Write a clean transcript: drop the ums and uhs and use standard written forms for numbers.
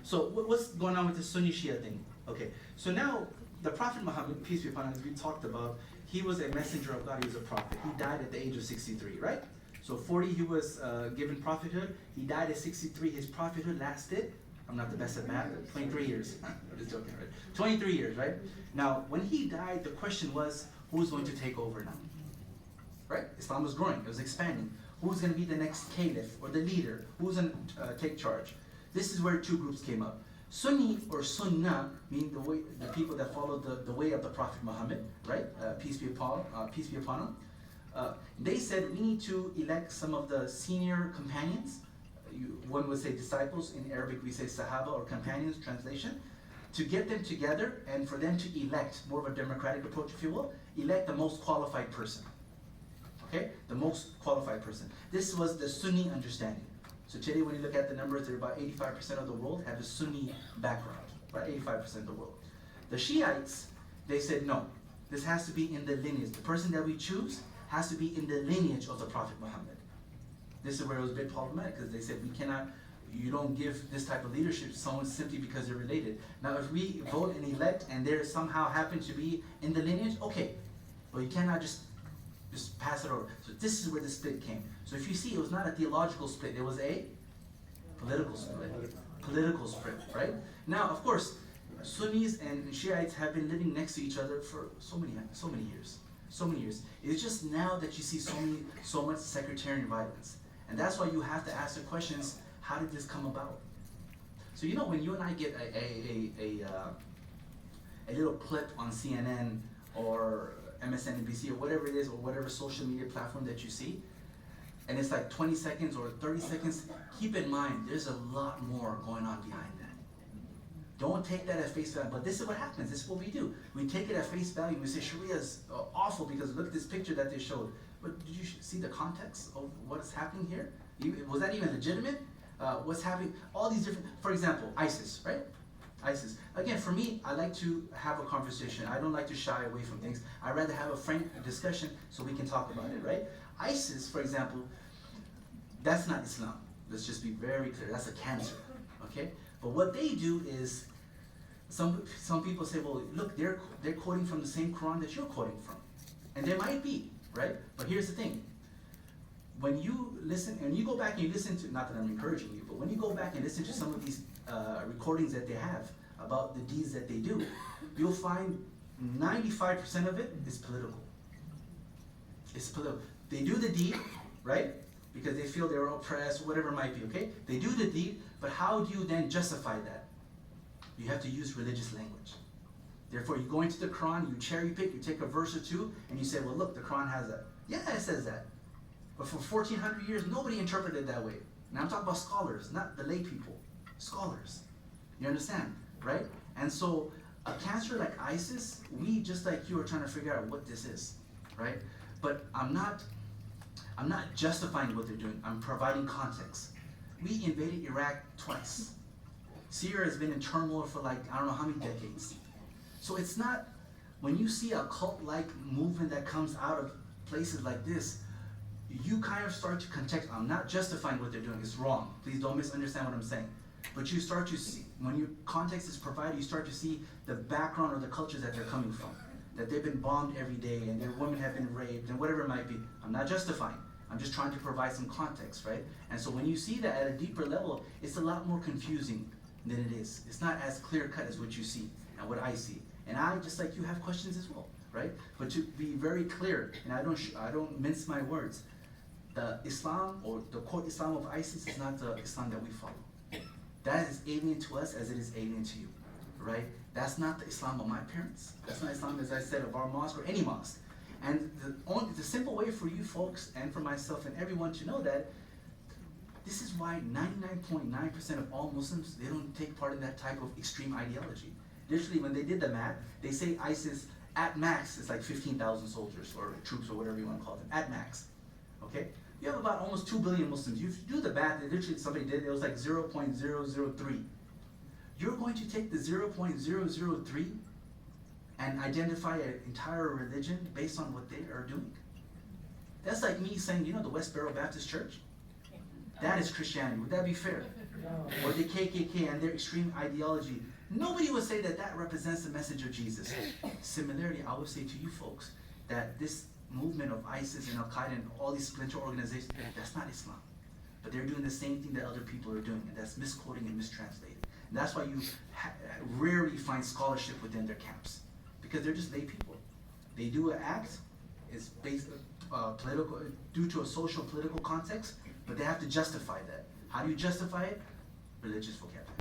So what's going on with the Sunni Shia thing? Okay, so now the Prophet Muhammad, peace be upon him, as we talked about, he was a messenger of God, he was a prophet. He died at the age of 63, right? So 40 he was given prophethood, he died at 63, his prophethood lasted, I'm not the best at math, 23 years. I'm just joking, right? 23 years, right? Now, when he died, the question was, who's going to take over now? Right? Islam was growing, it was expanding. Who's going to be the next caliph or the leader? Who's going to take charge? This is where two groups came up. Sunni or Sunnah mean the people that followed the way of the Prophet Muhammad, right? Peace be upon him. They said we need to elect some of the senior companions. One would say disciples, in Arabic we say Sahaba or companions, translation, to get them together and for them to elect, more of a democratic approach if you will, elect the most qualified person. Okay? The most qualified person. This was the Sunni understanding. So today when you look at the numbers, there are about 85% of the world have a Sunni background, right? 85% of the world. The Shiites, they said no, this has to be in the lineage. The person that we choose has to be in the lineage of the Prophet Muhammad. This is where it was a bit problematic because they said we cannot, you don't give this type of leadership to someone simply because they're related. Now if we vote and elect and they somehow happen to be in the lineage, okay, but you cannot just pass it over. So this is where the split came. So if you see, it was not a theological split, it was a political split. Political split, right? Now, of course, Sunnis and Shiites have been living next to each other for so many years. So many years. It's just now that you see so much sectarian violence. And that's why you have to ask the questions, how did this come about? So you know when you and I get a little clip on CNN or MSNBC or whatever it is, or whatever social media platform that you see, and it's like 20 seconds or 30 seconds, keep in mind, there's a lot more going on behind that. Don't take that at face value, but this is what happens, this is what we do. We take it at face value, we say Sharia is awful because look at this picture that they showed. But did you see the context of what's happening here? Was that even legitimate? What's happening? All these different, for example, ISIS, right? ISIS. Again, for me, I like to have a conversation. I don't like to shy away from things. I'd rather have a frank discussion so we can talk about it, right? ISIS, for example, that's not Islam. Let's just be very clear. That's a cancer, okay? But what they do is, some people say, well, look, they're quoting from the same Quran that you're quoting from. And they might be, right? But here's the thing. When you listen, and you go back and you listen to, not that I'm encouraging you, but when you go back and listen to some of these recordings that they have about the deeds that they do, you'll find 95% of it is political. It's political. They do the deed, right? Because they feel they're oppressed, whatever it might be, okay? They do the deed, but how do you then justify that? You have to use religious language. Therefore, you go into the Quran, you cherry pick, you take a verse or two, and you say, well, look, the Quran has that. Yeah, it says that. But for 1,400 years, nobody interpreted it that way. And I'm talking about scholars, not the lay people. Scholars. You understand, right? And so, a cancer like ISIS, we, just like you, are trying to figure out what this is, right? But I'm not justifying what they're doing. I'm providing context. We invaded Iraq twice. Syria has been in turmoil for like, I don't know how many decades. So it's not, when you see a cult-like movement that comes out of places like this, you kind of start to context. I'm not justifying what they're doing, it's wrong. Please don't misunderstand what I'm saying. But you start to see, when your context is provided, you start to see the background or the cultures that they're coming from. That they've been bombed every day and their women have been raped and whatever it might be. I'm not justifying. I'm just trying to provide some context, right? And so when you see that at a deeper level, it's a lot more confusing than it is. It's not as clear cut as what you see and what I see. And I, just like you, have questions as well, right? But to be very clear, and I don't mince my words, the Islam or the quote Islam of ISIS is not the Islam that we follow. That is alien to us as it is alien to you, right? That's not the Islam of my parents. That's not Islam, as I said, of our mosque or any mosque. And the simple way for you folks and for myself and everyone to know that, this is why 99.9% of all Muslims, they don't take part in that type of extreme ideology. Literally, when they did the math, they say ISIS at max is like 15,000 soldiers or troops or whatever you want to call them, at max, okay? You have about almost 2 billion Muslims. You do the math, literally somebody did, it was like 0.003. You're going to take the 0.003 and identify an entire religion based on what they are doing? That's like me saying, you know, the West Borough Baptist Church? That is Christianity. Would that be fair? or the KKK and their extreme ideology, nobody would say that that represents the message of Jesus. Similarly, I would say to you folks that this movement of ISIS and Al-Qaeda and all these splinter organizations, that's not Islam. But they're doing the same thing that other people are doing, and that's misquoting and mistranslating. And that's why you rarely find scholarship within their camps, because they're just lay people. They do an act, it's based political, due to a social political context, but they have to justify that. How do you justify it? Religious vocabulary.